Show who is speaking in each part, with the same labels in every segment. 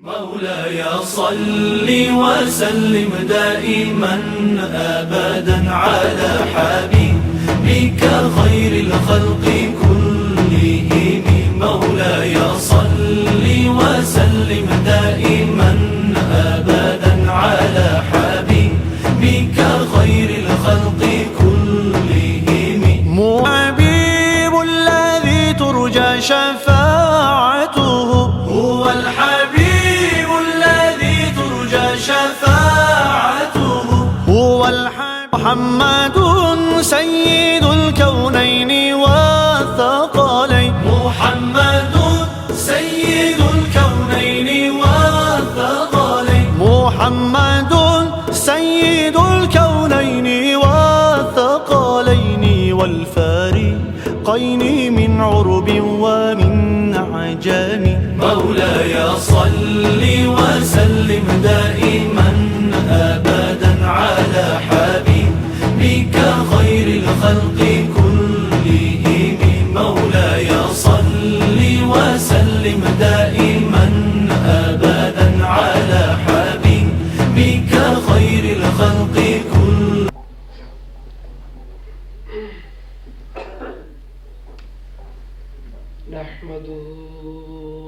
Speaker 1: مولاي صل وسلم دائما أبدا على حبيبك خير الخلق كلهم. مولاي صل وسلم دائما أبدا على حبيبك خير الخلق كلهم.
Speaker 2: حبيب الذي ترجى شفاعته
Speaker 1: هو الحبيب الذي ترجى شفاعته.
Speaker 2: هو محمد سيد الكونين والثقلين.
Speaker 1: محمد سيد الكونين والثقلين.
Speaker 2: محمد سيد الكونين والثقلين والفارقين من عرب ومن عجم.
Speaker 1: مولاي صل وسلم دائما أبدا على حبيبك خير الخلق كلهم. مولاي صل وسلم دائما أبدا على حبيبك خير الخلق كلهم.
Speaker 3: نحمده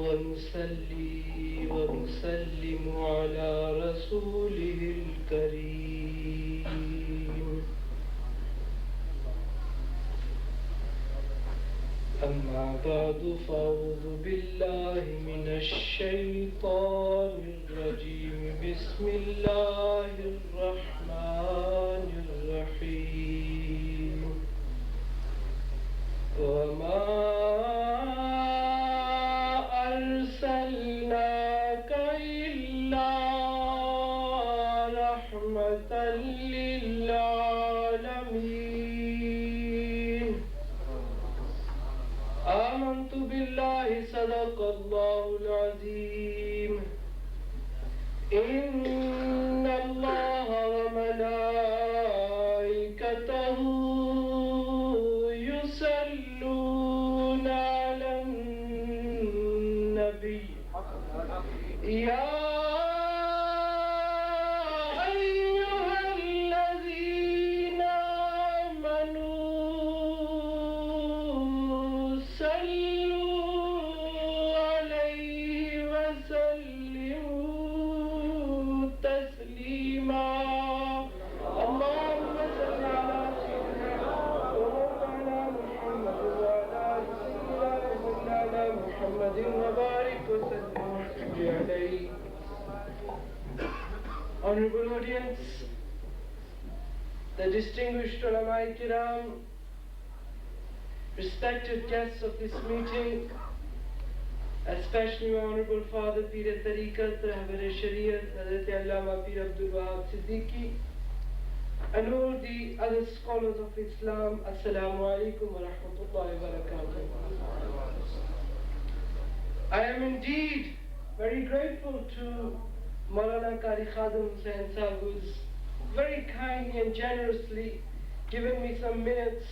Speaker 3: ونصلي ونسلم على رسوله الكريم. أما بعد فأعوذ بالله من الشيطان الرجيم. بسم الله الرحمن الرحيم. وما أرسلناك إلا رحمة للعالمين. آمنت بالله صدق الله العظيم. إن الله وملائكته يصلون على النبي. يا أيها الذين آمنوا صلوا عليه وسلموا تسليما. اللهم صل على سيدنا ومولانا محمد وعلى آل سيدنا ومولانا محمد وبارك وسلم عليه. Honorable audience, the distinguished ulama kiram, respected guests of this meeting, especially my honorable father Pir Tariq, Rahbar Shariat, Hazrat Allama Pir Abdul Wahab Siddiqi, and all the other scholars of Islam, Assalamu alaikum wa rahmatullahi wa barakatuh. I am indeed very grateful to Maulana Qari Khadim Hussain Sahib, who's very kindly and generously given me some minutes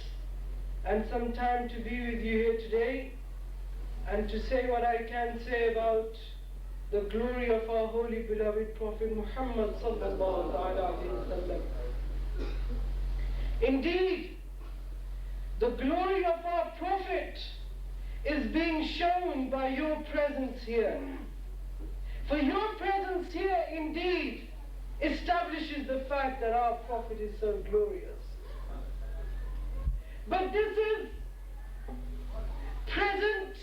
Speaker 3: and some time to be with you here today and to say what I can say about the glory of our holy beloved Prophet Muhammad sallallahu alaihi wasallam. Indeed, the glory of our Prophet is being shown by your presence here. For your presence here indeed establishes the fact that our Prophet is so glorious. But this is present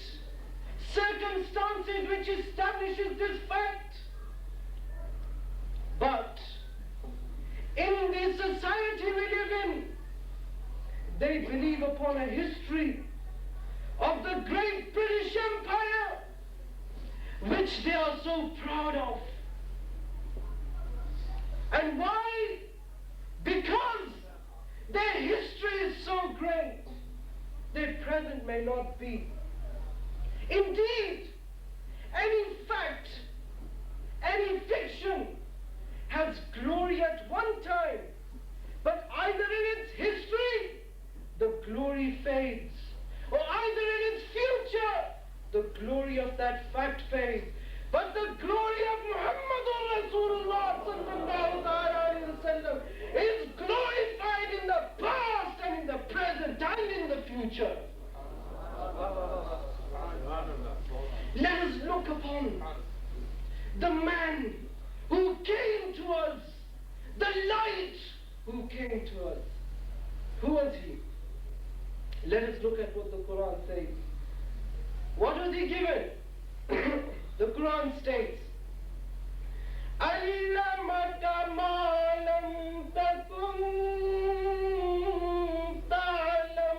Speaker 3: circumstances which establishes this fact. But in the society we live in, they believe upon a history of the great British Empire, which they are so proud of. And why? Because their history is so great, their present may not be. Indeed, any fact, any fiction has glory at one time, but either in its history, the glory fades, or either in its future, the glory of that fact fades. But the glory of Muhammadur Rasulullah sallallahu alayhi wa sallam is glorified in the past and in the present and in the future. Let us look upon the man who came to us, the light who came to us. Who was he? Let us look at what the Quran says. What was he given? The Quran states, عَلَّمَكَ مَا لَمْ تَكُنْ تَعْلَمْ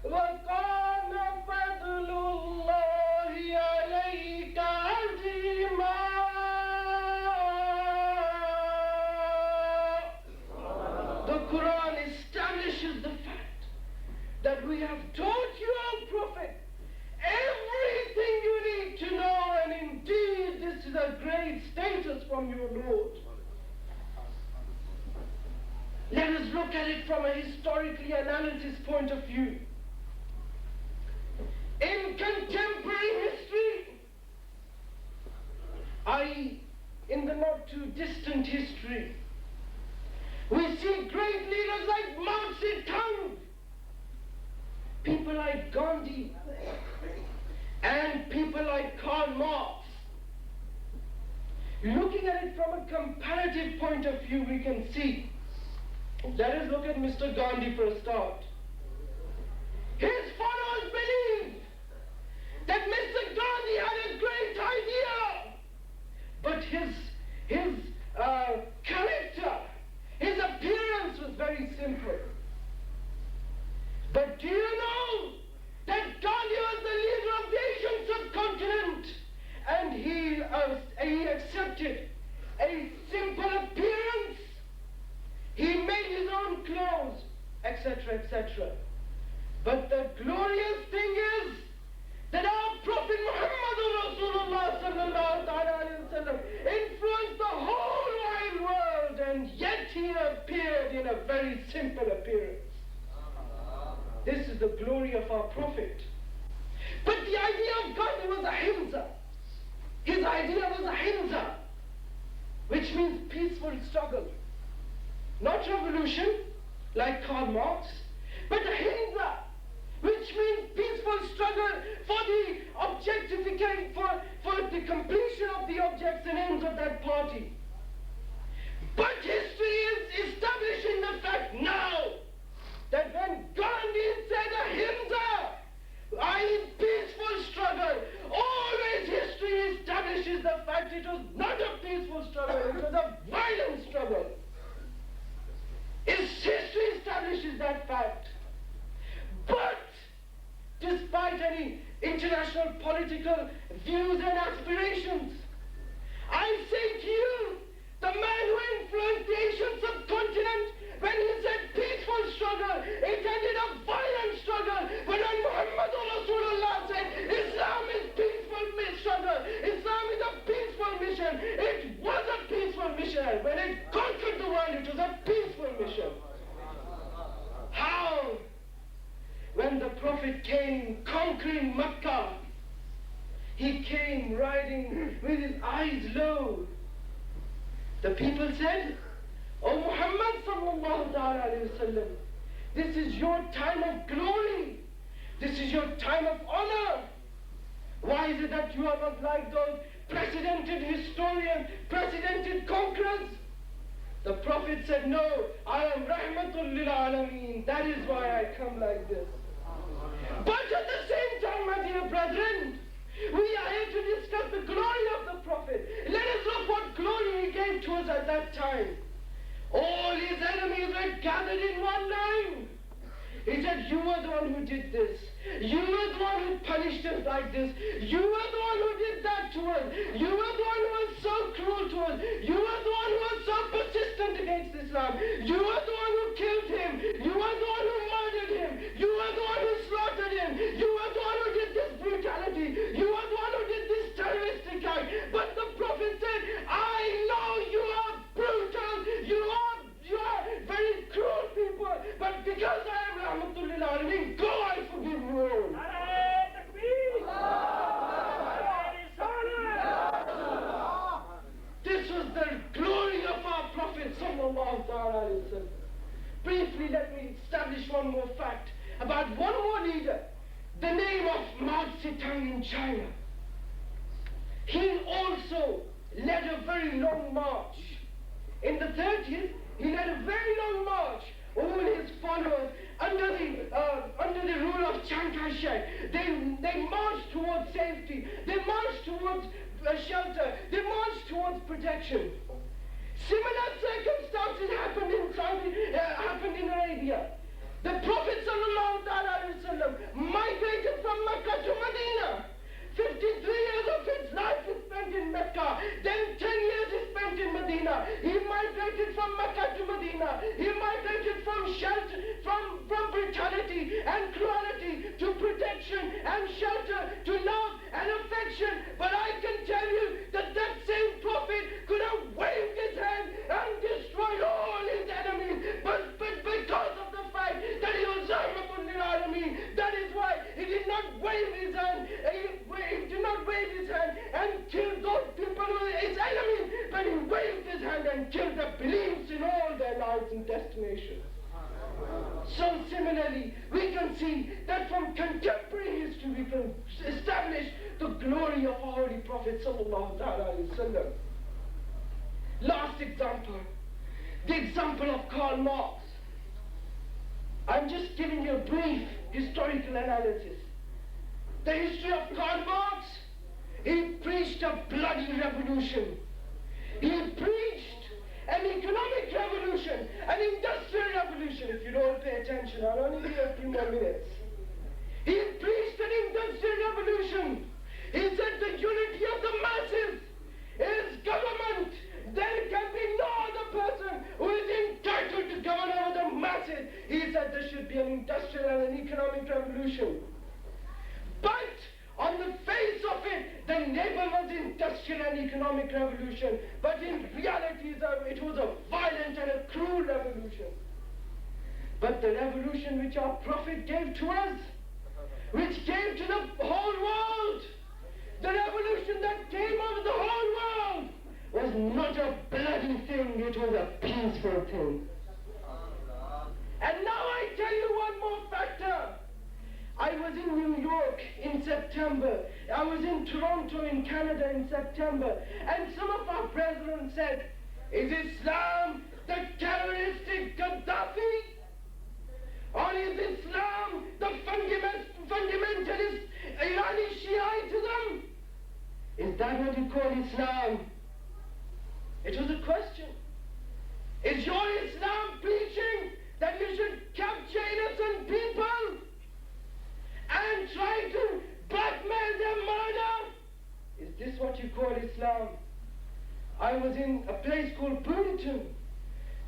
Speaker 3: وَكَانَ فَضْلُ اللَّهِ عَلَيْكَ عَظِيمًا. The Quran establishes the fact that we have taught you, O Prophet, everything you need to know, and indeed this is a great status from your Lord. Let us look at it from a historically analysis point of view. In contemporary history, i.e., in the not too distant history, we see great leaders like Mao Zedong, people like Gandhi, and people like Karl Marx. Looking at it from a comparative point of view, we can see. Let us look at Mr. Gandhi for a start. His followers believe that Mr. Gandhi had a great idea, but his character, his appearance was very simple. But do you know that Gandhi was the leader of the Asian subcontinent, and he accepted a simple appearance. He made his own clothes, etc., etc. But the glorious thing is that our Prophet Muhammad Rasulullah sallallahu alayhi wa sallam influenced the whole wide world, and yet he appeared in a very simple appearance. This is the glory of our Prophet. But the idea of Gandhi was ahimsa. His idea was ahimsa, which means peaceful struggle. Not revolution, like Karl Marx, but ahimsa, which means peaceful struggle for the objectification, for the completion of the objects and aims of that party. But history is establishing the fact now that when Gandhi said ahimsa, i.e. peaceful struggle, always history establishes the fact it was not a peaceful struggle, it was a violent struggle. History establishes that fact. But despite any international political views and aspirations, I say to you, the man who influenced the Asian subcontinent, when he said peaceful struggle, it ended a violent struggle. But when Muhammad Rasulullah said Islam is peaceful struggle, Islam is a peaceful mission, it was a peaceful mission. When it conquered the world, it was a peaceful mission. How? When the Prophet came conquering Mecca, he came riding with his eyes low. The people said, "O Muhammad sallallahu alayhi wa sallam, this is your time of glory. This is your time of honor. Why is it that you are not like those precedented historians, precedented conquerors?" The Prophet said, "No, I am rahmatul lil alameen. That is why I come like this." But at the same time, my dear brethren, we are here to discuss the glory of the Prophet. Let us look what glory he gave to us at that time. All his enemies were gathered in one line. He said, "You were the one who did this. You were the one who punished us like this. You were the one who did that to us. You were the one who was so cruel to us. You were the one who was so persistent against Islam. You were the one who killed him. You were the one who murdered him. You were the one who slaughtered him. You were the one who did this brutality. You were the one who did this terroristic act." But the Prophet said, "I know you are brutal. You are very cruel people. But because I am rahmatul lil alameen, go, I forgive you all." wasallam. Briefly, let me establish one more fact about one more leader, the name of Mao Zedong in China. He also led a very long march. In the 30s, he led a very long march. All his followers, under the rule of Chiang Kai-shek, they marched towards safety. They marched towards shelter. They marched towards protection. Similar circumstances happened in Arabia. The Prophet ﷺ migrated from Mecca to Medina. 53 years of his life he spent in Mecca. Then 10 years he spent in Medina. He migrated from Mecca to Medina. He migrated from shelter, from brutality and cruelty to protection and shelter to love and affection. But I can tell you that that same Prophet could have waved his hand and destroyed all his enemies. But because of the fact that he was Rahmatun lil Alameen, that is why he did not wave his hand. He did not wave his hand and kill those people who were his enemies, but he waved his hand and killed the beliefs in all their lives and destinations. So similarly, we can see that from contemporary history we can establish the glory of our Holy Prophet sallallahu alaihi wasallam. Last example, the example of Karl Marx. I'm just giving you a brief historical analysis. The history of Karl Marx, he preached a bloody revolution. He preached an economic revolution, an industrial revolution. If you don't pay attention, I'll only give you a few more minutes. He preached an industrial revolution. He said the unity of the masses is government. There can be no other person who is entitled to govern over the masses. He said there should be an industrial and an economic revolution. But on the face of it, the neighbor was industrial and economic revolution. But in reality, it was a violent and a cruel revolution. But the revolution which our Prophet gave to us, which gave to the whole world, the revolution that came over the whole world, was not a bloody thing, it was a peaceful thing. And now I tell you one more factor. I was in New York in September. I was in Toronto in Canada in September. And some of our brethren said, is Islam the terroristic Gaddafi? Or is Islam the fundamentalist Irani Shiitism? Is that what you call Islam? It was a question. Is your Islam preaching that you should capture innocent people and try to blackmail their murder? Is this what you call Islam? I was in a place called Bloomington.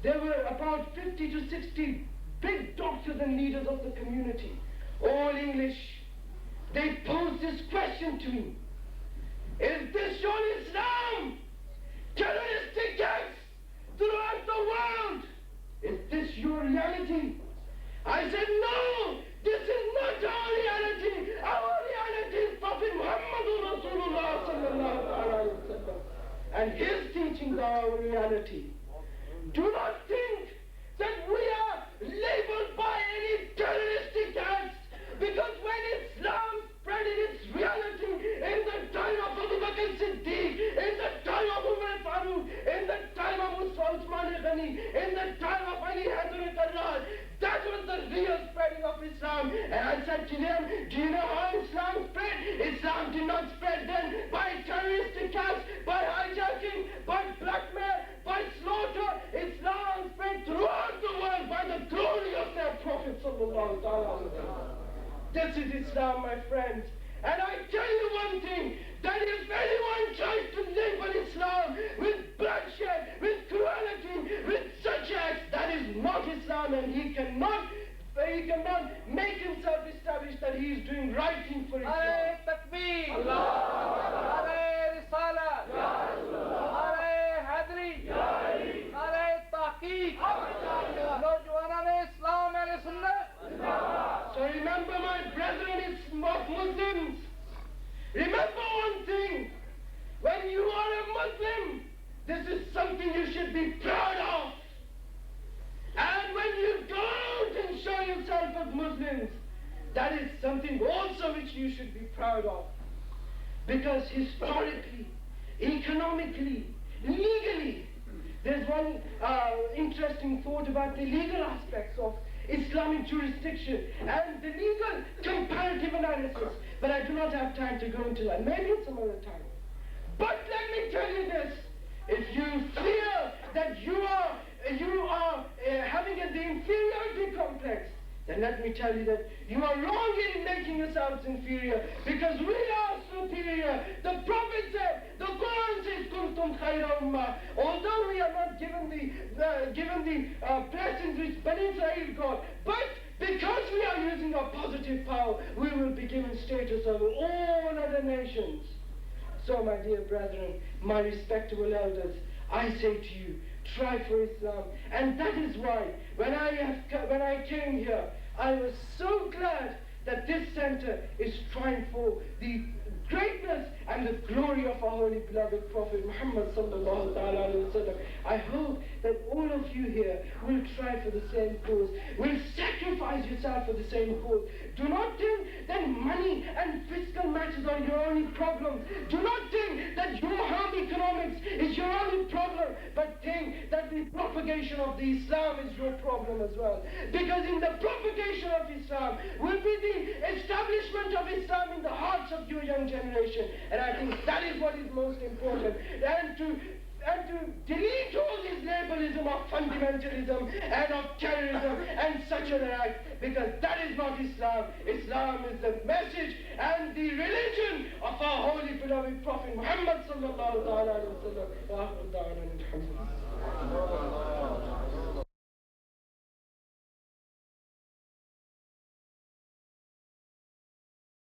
Speaker 3: There were about 50 to 60 big doctors and leaders of the community, all English. They posed this question to me. Is this your Islam? Terroristic acts throughout the world. Is this your reality? I said, no, this is not our reality. Our reality is Prophet Muhammad Rasulullah sallallahu alaihi wasallam. And his teachings are our reality. Do not think that we are labeled by any terroristic acts, because when Islam spread in its reality in the time of Abu Bakr Siddiq, in the time of Umar Farooq, in the time of Usman Ghani, in the time of Ali Hazrat Allah, that was the real spreading of Islam. And I said to them, do you know how Islam spread? Islam did not spread then by terroristic acts, by hijacking, by blackmail, by slaughter. Islam spread throughout the world by the glory of their Prophet sallallahu alaihi wasallam. This is Islam, my friends. And I tell you one thing, that if anyone tries to label Islam with bloodshed, with cruelty, with such acts, that is not Islam, and he cannot make himself establish that he is doing right thing for Islam.
Speaker 4: Nare Takbir, Nare Risalat, Nare Hadri, Nare Tahqiq, Nojwanan Islam and Sunnah.
Speaker 3: So remember, my brethren, it's Muslims. Remember one thing. When you are a Muslim, this is something you should be proud of. that is something also which you should be proud of. Because historically, economically, legally, there's one interesting thought about the legal aspects of Islamic jurisdiction and the legal comparative analysis, but I do not have time to go into that. Maybe at some other time. But let me tell you this: if you fear that you are having the inferiority complex, then let me tell you that you are wrong in making yourselves inferior, because we are superior. The Prophet said, the Quran says, "Kuntum khayra ummah." Although we are not given the blessings which Bani Israel got, but because we are using our positive power, we will be given status over all other nations. So, my dear brethren, my respectable elders, I say to you, try for Islam. And that is why, when I came here, I was so glad that this center is trying for the greatness and the glory of our holy beloved Prophet Muhammad sallallahu alaihi wasallam. I hope that all of you here will try for the same cause, will sacrifice yourself for the same cause. Do not think that money and fiscal matters are your only problem. Do not think that your home economics is your only problem, but think that the propagation of the Islam is your problem as well. Because in the propagation of Islam will be the establishment of Islam in the hearts of your young generation. And I think that is what is most important. And to delete all this labelism of fundamentalism and of terrorism and such other acts, because that is not Islam. Islam is the message and the religion of our holy beloved Prophet Muhammad sallallahu alaihi wasallam.